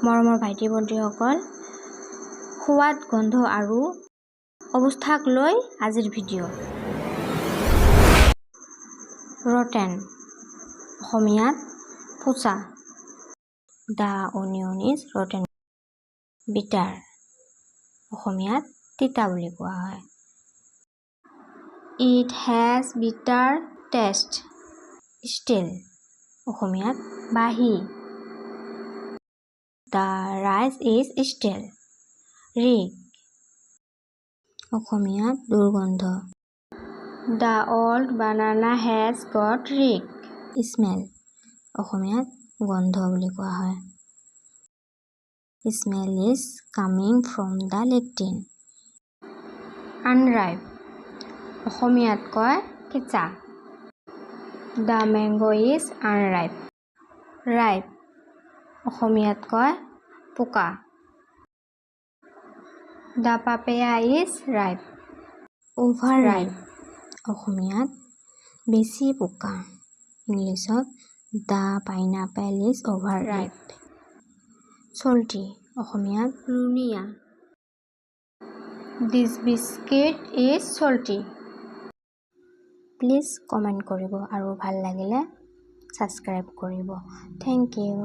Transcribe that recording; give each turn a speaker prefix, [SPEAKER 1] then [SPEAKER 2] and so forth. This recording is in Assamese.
[SPEAKER 1] মৰমৰ ভাইটি ভণ্টিসকল, সোৱাদ গন্ধ আৰু অৱস্থাক লৈ আজিৰ ভিডিঅ'। ৰটেন অসমীয়াত পচা। The onion is rotten. Bitter অসমীয়াত তিতা বুলি কোৱা হয়। It has bitter taste. Stale অসমীয়াত বাহি। The rice is stale. Reek অসমীয়াত দুৰ্গন্ধ। The old banana has got reek. Smell অসমীয়াত গন্ধ বুলি কোৱা হয়। Smell is coming from the latrine. Unripe অসমীয়াত কয় কেঁচা। The mango' is unripe. Ripe অসমীয়াত কয় পকা। The papaya is ripe. Over ripe অসমীয়াত বেছি পকা। ইংলিছত the pineapple is over ripe. Salty অসমীয়াত লুণীয়া। This biscuit is salty. Please comment কৰিব আৰু ভাল লাগিলে ছাবস্ক্ৰাইব কৰিব। Thank U.